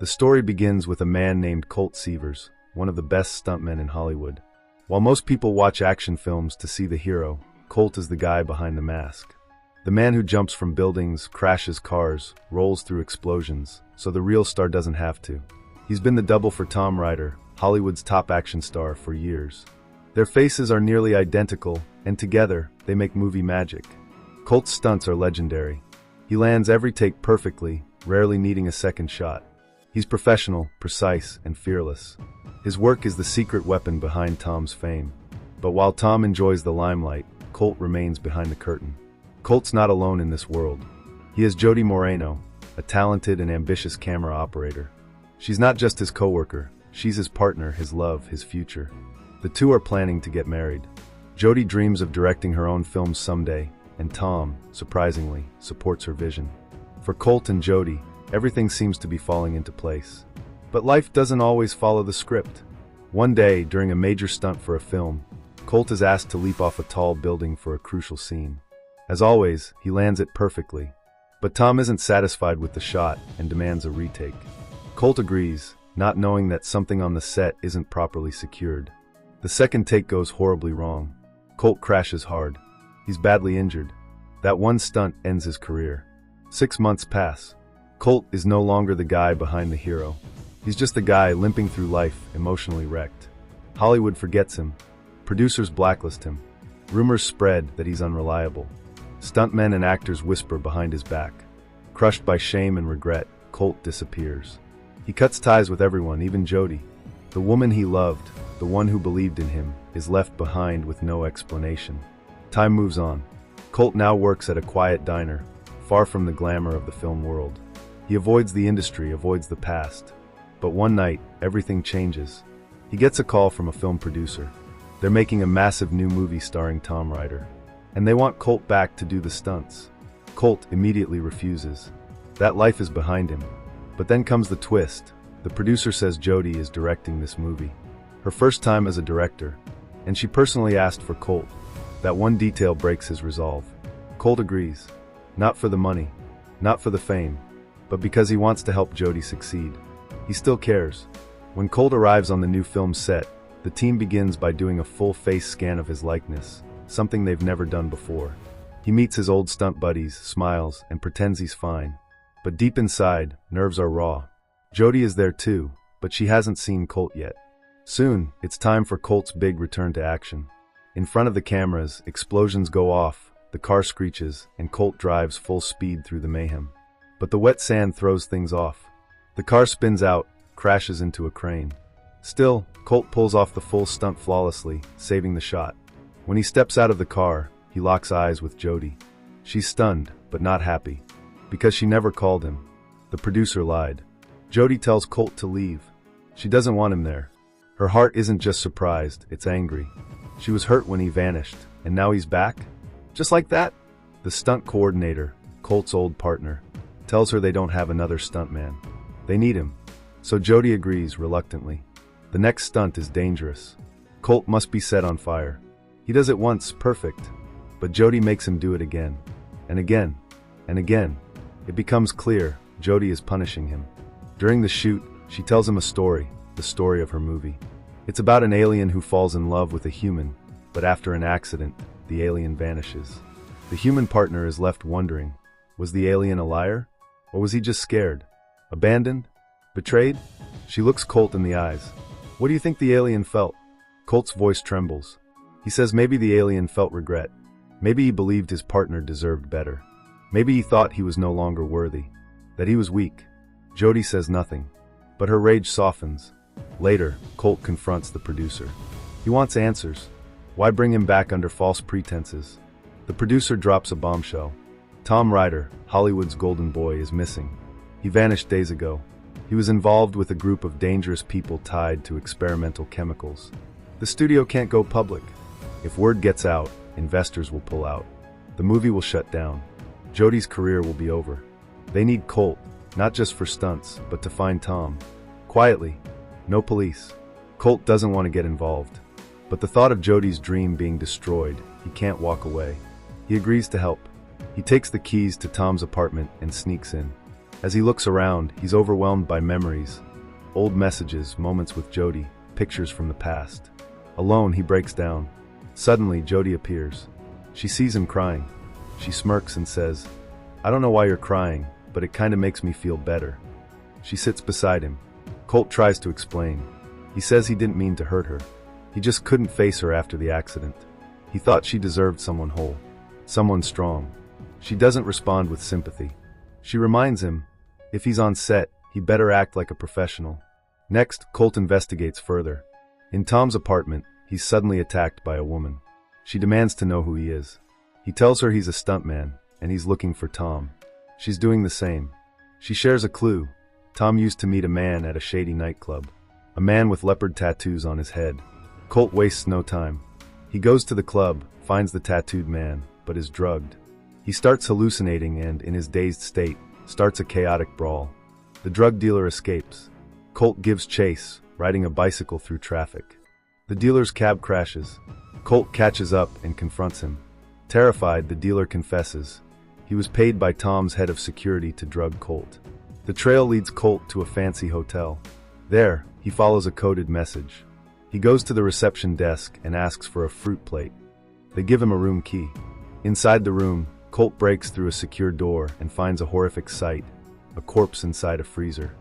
The story begins with a man named Colt Seavers, one of the best stuntmen in Hollywood. While most people watch action films to see the hero, Colt is the guy behind the mask. The man who jumps from buildings, crashes cars, rolls through explosions, so the real star doesn't have to. He's been the double for Tom Ryder, Hollywood's top action star, for years. Their faces are nearly identical, and together, they make movie magic. Colt's stunts are legendary. He lands every take perfectly, rarely needing a second shot. He's professional, precise, and fearless. His work is the secret weapon behind Tom's fame. But while Tom enjoys the limelight, Colt remains behind the curtain. Colt's not alone in this world. He has Jody Moreno, a talented and ambitious camera operator. She's not just his coworker, she's his partner, his love, his future. The two are planning to get married. Jody dreams of directing her own films someday, and Tom, surprisingly, supports her vision. For Colt and Jody, everything seems to be falling into place. But life doesn't always follow the script. One day, during a major stunt for a film, Colt is asked to leap off a tall building for a crucial scene. As always, he lands it perfectly. But Tom isn't satisfied with the shot and demands a retake. Colt agrees, not knowing that something on the set isn't properly secured. The second take goes horribly wrong. Colt crashes hard. He's badly injured. That one stunt ends his career. 6 months pass. Colt is no longer the guy behind the hero. He's just the guy limping through life, emotionally wrecked. Hollywood forgets him. Producers blacklist him. Rumors spread that he's unreliable. Stuntmen and actors whisper behind his back. Crushed by shame and regret, Colt disappears. He cuts ties with everyone, even Jody. The woman he loved, the one who believed in him, is left behind with no explanation. Time moves on. Colt now works at a quiet diner, far from the glamour of the film world. He avoids the industry, avoids the past. But one night, everything changes. He gets a call from a film producer. They're making a massive new movie starring Tom Ryder. And they want Colt back to do the stunts. Colt immediately refuses. That life is behind him. But then comes the twist. The producer says Jody is directing this movie. Her first time as a director. And she personally asked for Colt. That one detail breaks his resolve. Colt agrees. Not for the money. Not for the fame. But because he wants to help Jody succeed. He still cares. When Colt arrives on the new film set, the team begins by doing a full face scan of his likeness, something they've never done before. He meets his old stunt buddies, smiles, and pretends he's fine. But deep inside, nerves are raw. Jody is there too, but she hasn't seen Colt yet. Soon, it's time for Colt's big return to action. In front of the cameras, explosions go off, the car screeches, and Colt drives full speed through the mayhem. But the wet sand throws things off. The car spins out, crashes into a crane. Still, Colt pulls off the full stunt flawlessly, saving the shot. When he steps out of the car, he locks eyes with Jody. She's stunned, but not happy. Because she never called him. The producer lied. Jody tells Colt to leave. She doesn't want him there. Her heart isn't just surprised, it's angry. She was hurt when he vanished, and now he's back? Just like that? The stunt coordinator, Colt's old partner, tells her they don't have another stuntman. They need him. So Jody agrees reluctantly. The next stunt is dangerous. Colt must be set on fire. He does it once, perfect. But Jody makes him do it again. And again. And again. It becomes clear, Jody is punishing him. During the shoot, she tells him a story, the story of her movie. It's about an alien who falls in love with a human, but after an accident, the alien vanishes. The human partner is left wondering, was the alien a liar? Or was he just scared? Abandoned? Betrayed? She looks Colt in the eyes. What do you think the alien felt? Colt's voice trembles. He says maybe the alien felt regret. Maybe he believed his partner deserved better. Maybe he thought he was no longer worthy. That he was weak. Jody says nothing. But her rage softens. Later, Colt confronts the producer. He wants answers. Why bring him back under false pretenses? The producer drops a bombshell. Tom Ryder, Hollywood's golden boy, is missing. He vanished days ago. He was involved with a group of dangerous people tied to experimental chemicals. The studio can't go public. If word gets out, investors will pull out. The movie will shut down. Jody's career will be over. They need Colt, not just for stunts, but to find Tom. Quietly. No police. Colt doesn't want to get involved. But the thought of Jody's dream being destroyed, he can't walk away. He agrees to help. He takes the keys to Tom's apartment and sneaks in. As he looks around, he's overwhelmed by memories. Old messages, moments with Jody, pictures from the past. Alone, he breaks down. Suddenly, Jody appears. She sees him crying. She smirks and says, "I don't know why you're crying, but it kinda makes me feel better." She sits beside him. Colt tries to explain. He says he didn't mean to hurt her. He just couldn't face her after the accident. He thought she deserved someone whole, someone strong. She doesn't respond with sympathy. She reminds him, if he's on set, he better act like a professional. Next, Colt investigates further. In Tom's apartment, he's suddenly attacked by a woman. She demands to know who he is. He tells her he's a stuntman, and he's looking for Tom. She's doing the same. She shares a clue. Tom used to meet a man at a shady nightclub. A man with leopard tattoos on his head. Colt wastes no time. He goes to the club, finds the tattooed man, but is drugged. He starts hallucinating and, in his dazed state, starts a chaotic brawl. The drug dealer escapes. Colt gives chase, riding a bicycle through traffic. The dealer's cab crashes. Colt catches up and confronts him. Terrified, the dealer confesses. He was paid by Tom's head of security to drug Colt. The trail leads Colt to a fancy hotel. There, he follows a coded message. He goes to the reception desk and asks for a fruit plate. They give him a room key. Inside the room, Colt breaks through a secure door and finds a horrific sight, a corpse inside a freezer.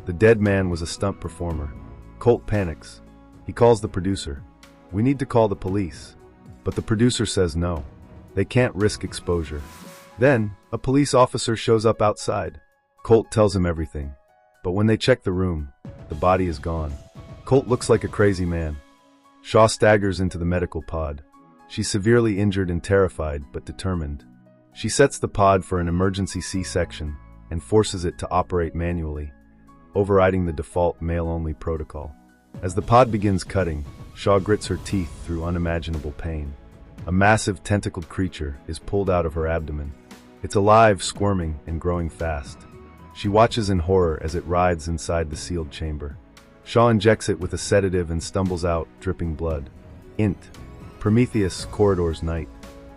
The dead man was a stunt performer. Colt panics. He calls the producer. "We need to call the police." But the producer says no. They can't risk exposure. Then, a police officer shows up outside. Colt tells him everything. But when they check the room, the body is gone. Colt looks like a crazy man. Shaw staggers into the medical pod. She's severely injured and terrified, but determined. She sets the pod for an emergency C-section and forces it to operate manually, overriding the default male-only protocol. As the pod begins cutting, Shaw grits her teeth through unimaginable pain. A massive tentacled creature is pulled out of her abdomen. It's alive, squirming, and growing fast. She watches in horror as it writhes inside the sealed chamber. Shaw injects it with a sedative and stumbles out, dripping blood. Int. Prometheus corridors night.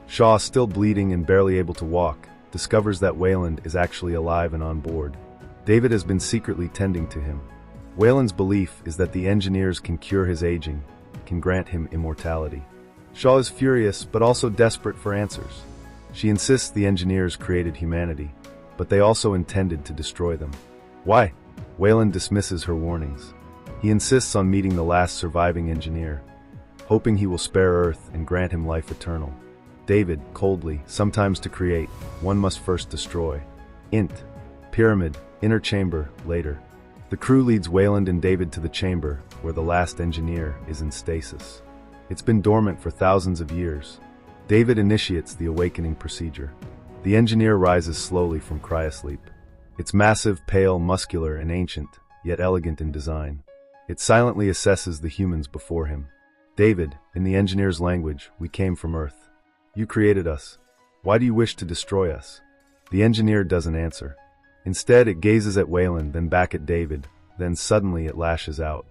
Shaw, still bleeding and barely able to walk, discovers that Wayland is actually alive and on board. David has been secretly tending to him. Wayland's belief is that the engineers can cure his aging, can grant him immortality. Shaw is furious, but also desperate for answers. She insists the engineers created humanity, but they also intended to destroy them. Why? Wayland dismisses her warnings. He insists on meeting the last surviving engineer, hoping he will spare Earth and grant him life eternal. David, coldly, sometimes to create, one must first destroy. Int. Pyramid, inner chamber, later. The crew leads Wayland and David to the chamber, where the last engineer is in stasis. It's been dormant for thousands of years. David initiates the awakening procedure. The engineer rises slowly from cryosleep. It's massive, pale, muscular, and ancient, yet elegant in design. It silently assesses the humans before him. David, in the engineer's language, "We came from Earth. You created us. Why do you wish to destroy us?" The engineer doesn't answer. Instead, it gazes at Wayland, then back at David, then suddenly it lashes out.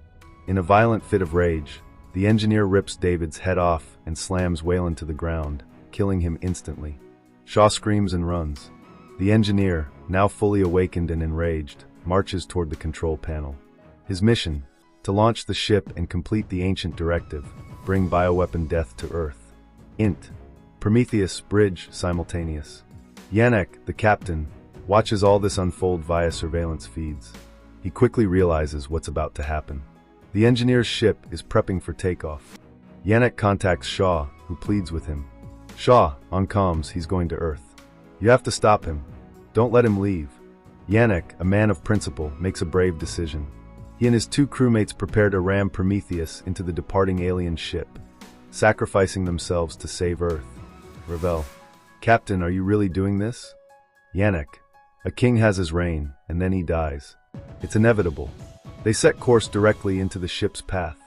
In a violent fit of rage, the engineer rips David's head off and slams Wayland to the ground, killing him instantly. Shaw screams and runs. The engineer, now fully awakened and enraged, marches toward the control panel. His mission: to launch the ship and complete the ancient directive, bring bioweapon death to Earth. Int. Prometheus, bridge, simultaneous. Yannick, the captain, watches all this unfold via surveillance feeds. He quickly realizes what's about to happen. The engineer's ship is prepping for takeoff. Yannick contacts Shaw, who pleads with him. Shaw, on comms, he's going to Earth. You have to stop him. Don't let him leave. Yannick, a man of principle, makes a brave decision. He and his two crewmates prepare to ram Prometheus into the departing alien ship, sacrificing themselves to save Earth. Ravel. Captain, are you really doing this? Yannick. A king has his reign, and then he dies. It's inevitable. They set course directly into the ship's path.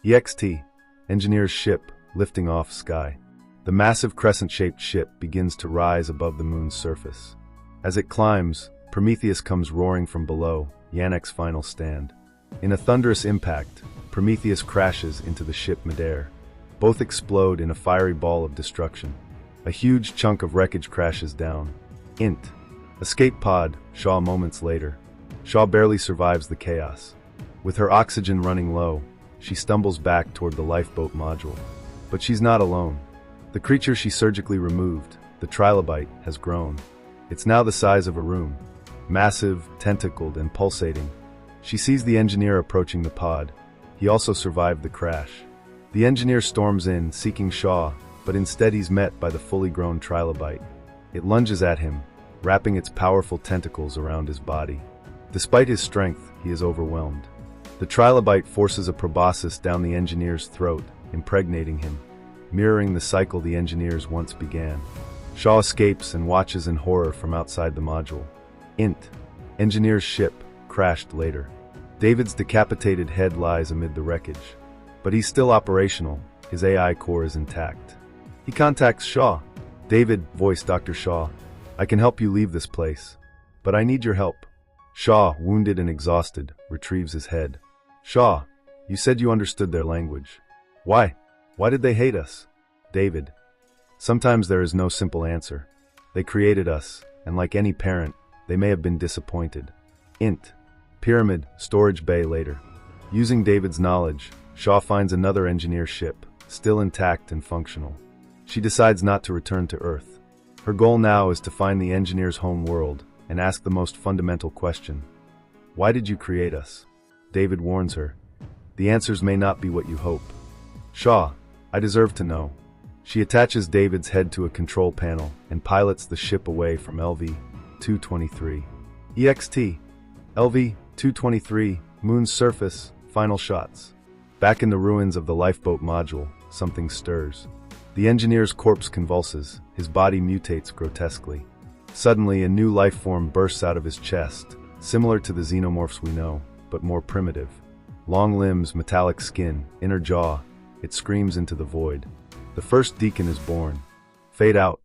EXT. Engineer's ship, lifting off sky. The massive crescent-shaped ship begins to rise above the moon's surface. As it climbs, Prometheus comes roaring from below, Yannick's final stand. In a thunderous impact, Prometheus crashes into the ship midair. Both explode in a fiery ball of destruction. A huge chunk of wreckage crashes down. Int. Escape pod, Shaw moments later. Shaw barely survives the chaos. With her oxygen running low, she stumbles back toward the lifeboat module. But she's not alone. The creature she surgically removed, the trilobite, has grown. It's now the size of a room. Massive, tentacled, and pulsating. She sees the engineer approaching the pod. He also survived the crash. The engineer storms in, seeking Shaw, but instead he's met by the fully grown trilobite. It lunges at him, wrapping its powerful tentacles around his body. Despite his strength, he is overwhelmed. The trilobite forces a proboscis down the engineer's throat, impregnating him, mirroring the cycle the engineers once began. Shaw escapes and watches in horror from outside the module. Engineer's ship crashed later. David's decapitated head lies amid the wreckage. But he's still operational. His AI core is intact. He contacts Shaw. David, voice Dr. Shaw. I can help you leave this place. But I need your help. Shaw, wounded and exhausted, retrieves his head. Shaw, you said you understood their language. Why? Why did they hate us? David. Sometimes there is no simple answer. They created us, and like any parent, they may have been disappointed. Pyramid, storage bay later. Using David's knowledge, Shaw finds another engineer ship, still intact and functional. She decides not to return to Earth. Her goal now is to find the engineer's home world and ask the most fundamental question. Why did you create us? David warns her. The answers may not be what you hope. Shaw, I deserve to know. She attaches David's head to a control panel and pilots the ship away from LV-223. LV-223, Moon's surface, final shots. Back in the ruins of the lifeboat module, something stirs. The engineer's corpse convulses, his body mutates grotesquely. Suddenly, a new life form bursts out of his chest, similar to the xenomorphs we know, but more primitive. Long limbs, metallic skin, inner jaw, it screams into the void. The first deacon is born. Fade out,